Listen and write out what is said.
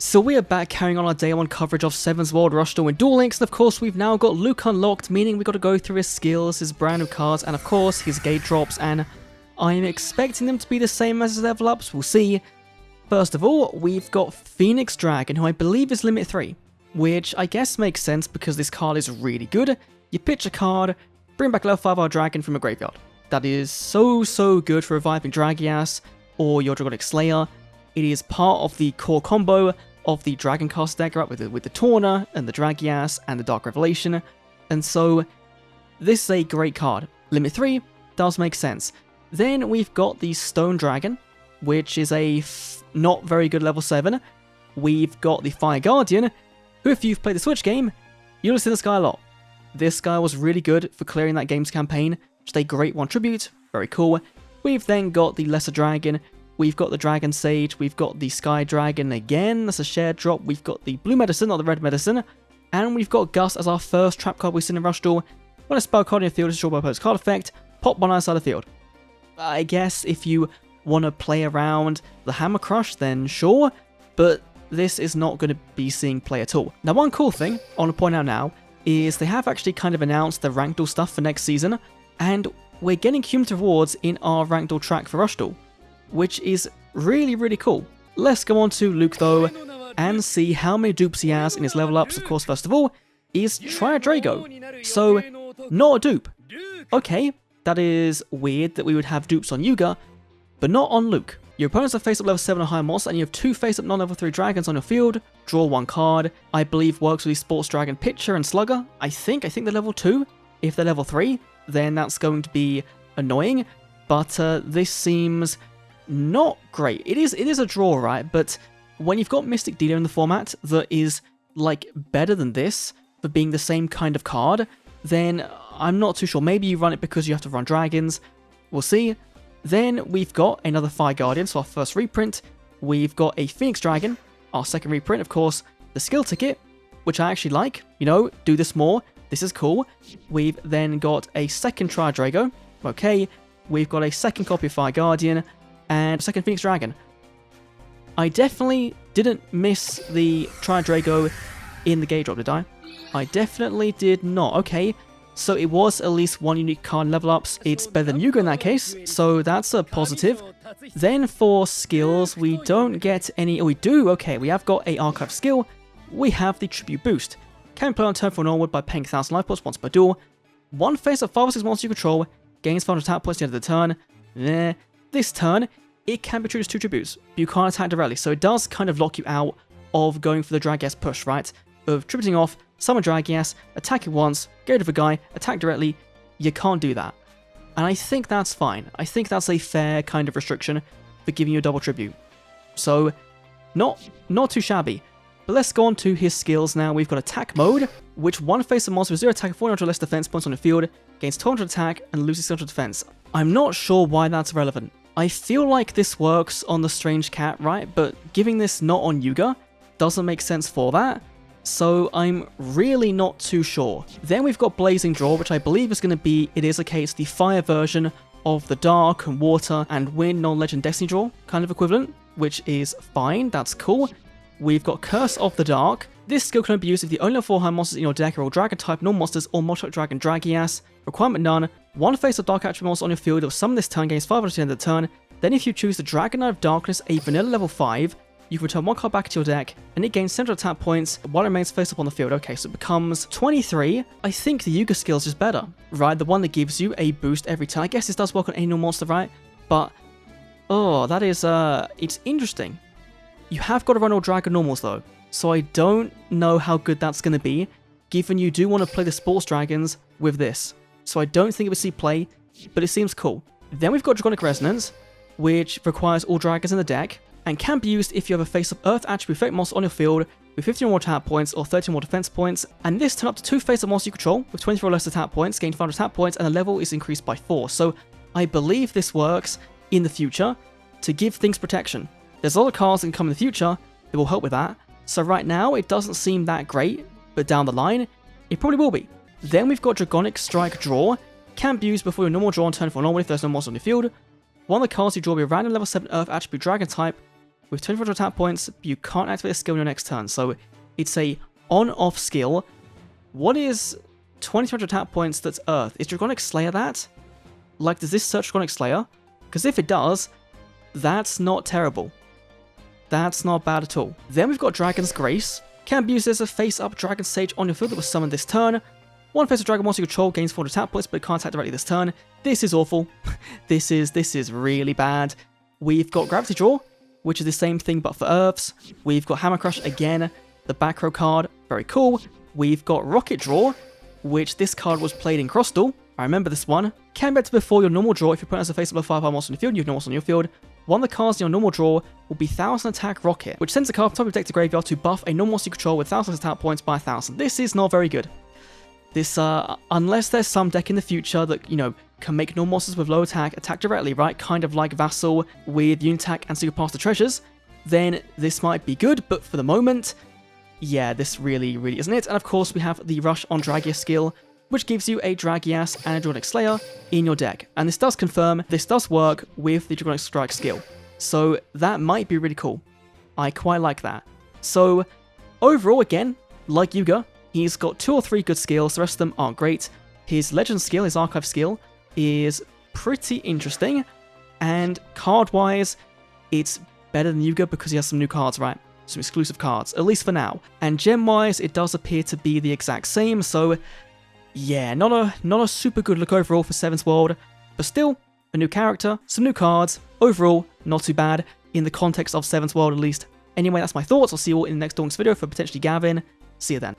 So we are back carrying on our day 1 coverage of Sevens World Rush Duel with Duel Links, and of course we've now got Luke unlocked, meaning we've got to go through his skills, his brand new cards, and of course his gate drops, and I'm expecting them to be the same as his level ups, we'll see. First of all, we've got Phoenix Dragon, who I believe is limit 3, which I guess makes sense because this card is really good. You pitch a card, bring back level 5 our dragon from a graveyard. That is so good for reviving Dragias or your Dragonic Slayer. It is part of the core combo of the Dragon Cast deck, right, with the Torna and the Dragias and the Dark Revelation, and so this is a great card. Limit 3 does make sense. Then we've got the Stone Dragon, which is a not very good level 7. We've got the Fire Guardian, who if you've played the Switch game, you'll have seen this guy a lot. This guy was really good for clearing that game's campaign, just a great 1 tribute, very cool. We've then got the Lesser Dragon, we've got the Dragon Sage, we've got the Sky Dragon again, that's a shared drop, we've got the Blue Medicine, not the Red Medicine, and we've got Gust as our first trap card we've seen in Rush Duel. When a spell card in your field is destroyed by opponent's card effect, pop one outside the field. I guess if you want to play around the Hammer Crush, then sure, but this is not going to be seeing play at all. Now, one cool thing I want to point out now is they have actually kind of announced the Ranked Duel stuff for next season, and we're getting cumulative rewards in our Ranked Duel track for Rush Duel, which is really cool. Let's go on to Luke though, and see how many dupes he has in his level ups. Of course, first of all, is Triad Drago. So, not a dupe. Okay, that is weird that we would have dupes on Yuga, but not on Luke. Your opponents have face-up level 7 or higher monsters, and you have 2 face-up non-level 3 dragons on your field. Draw 1 card. I believe works with the Sports Dragon Pitcher and Slugger. I think they're level 2. If they're level 3, then that's going to be annoying, but this seems not great. It is a draw, right? But when you've got Mystic Dealer in the format that is like better than this for being the same kind of card, then I'm not too sure. Maybe you run it because you have to run dragons. We'll see. Then we've got another Fire Guardian, so our first reprint. We've got a Phoenix Dragon, our second reprint, of course, the skill ticket, which I actually like. You know, do this more. This is cool. We've then got a second Triad Drago. Okay. We've got a second copy of Fire Guardian and a second Phoenix Dragon. I definitely didn't miss the Triad Drago in the gate drop, did I? I definitely did not. Okay. So it was at least 1 unique card level ups. It's better than Yuga in that case, so that's a positive. Then for skills, we don't get any. Oh, we do. Okay, we have got a archive skill. We have the tribute boost. Can play on turn 4 and onward by paying 1000 life points once per duel. 1 face of 5 or 6 monsters you control gains 500 attack points at the end of the turn. This turn, it can be treated as 2 tributes, but you can't attack directly, so it does kind of lock you out of going for the Dragias push, right? Of tributing off, summon Dragias, attack it once, get rid of a guy, attack directly. You can't do that. And I think that's fine. I think that's a fair kind of restriction for giving you a double tribute. So, not too shabby. But let's go on to his skills now. We've got attack mode, which 1 face of monster with 0 attack and 400 less defense points on the field, gains 200 attack and loses 600 defense. I'm not sure why that's relevant. I feel like this works on the Strange Cat, right? But giving this not on Yuga doesn't make sense for that. So I'm really not too sure. Then we've got Blazing Draw, which I believe is going to be, it is a case, the fire version of the Dark and Water and Wind non-legend Destiny Draw kind of equivalent, which is fine, that's cool. We've got Curse of the Dark. This skill can only be used if the only level 4 high monsters in your deck are all Dragon type, non-monsters, or multi Dragon Dragias. Requirement none. 1 face of Dark attribute monster on your field that will summon this turn gains 500 at the end of the turn. Then if you choose the Dragon Knight of Darkness, a vanilla level 5, you can return 1 card back to your deck, and it gains 700 attack points while it remains face up on the field. Okay, so it becomes 23. I think the Yuga skill is just better, right? The one that gives you a boost every turn. I guess this does work on any normal monster, right? But, oh, that is, it's interesting. You have got to run all Dragon normals, though, so I don't know how good that's going to be, given you do want to play the Sports Dragons with this. So I don't think it would see play, but it seems cool. Then we've got Dragonic Resonance, which requires all Dragons in the deck, and can be used if you have a face-up Earth attribute effect monster on your field with 15 more attack points or 30 more defense points, and this turn up to 2 face-up monsters you control with 24 less attack points, gain 500 attack points, and the level is increased by 4. So I believe this works in the future to give things protection. There's a lot of cards that can come in the future that will help with that, so right now it doesn't seem that great, but down the line, it probably will be. Then we've got Dragonic Strike Draw, can be used before your normal draw on turn 4 and onward if there's no monster on your field. One of the cards you draw will be a random level 7 Earth attribute Dragon type, with 2400 attack points, you can't activate a skill on your next turn. So it's a on-off skill. What is 2200 attack points that's Earth? Is Dragonic Slayer that? Like, does this search Dragonic Slayer? Because if it does, that's not terrible. That's not bad at all. Then we've got Dragon's Grace. Can be used as a face-up Dragon Sage on your field that was summoned this turn. One face of Dragon monster you control gains 400 attack points, but it can't attack directly this turn. This is awful. This is really bad. We've got Gravity Draw, which is the same thing but for Earths. We've got Hammer Crush again, the back row card, very cool. We've got Rocket Draw, which this card was played in Cross Duel. I remember this one. Can be active before your normal draw if your opponent has a face-up of 5 monster on your field and you have no monster on your field. One of the cards in your normal draw will be 1000 attack Rocket, which sends a card from top of your deck to graveyard to buff a normal monster you control with 1000 attack points by 1000. This is not very good. This, unless there's some deck in the future that, you know, can make normal monsters with low attack directly, right? Kind of like Vassal with Unit Attack and Super Pass the Treasures, then this might be good, but for the moment, yeah, this really isn't it. And of course, we have the Rush on Dragias skill, which gives you a Dragias and a Dragonic Slayer in your deck. And this does confirm this does work with the Dragonic Strike skill. So that might be really cool. I quite like that. So overall, again, like Yuga, he's got 2 or 3 good skills. The rest of them aren't great. His Legend skill, his Archive skill, is pretty interesting. And card-wise, it's better than Yuga because he has some new cards, right? Some exclusive cards, at least for now. And gem-wise, it does appear to be the exact same. So yeah, not a super good look overall for Sevens World, but still a new character, some new cards. Overall, not too bad in the context of Sevens World at least. Anyway, that's my thoughts. I'll see you all in the next Duel Links video for potentially Gavin. See you then.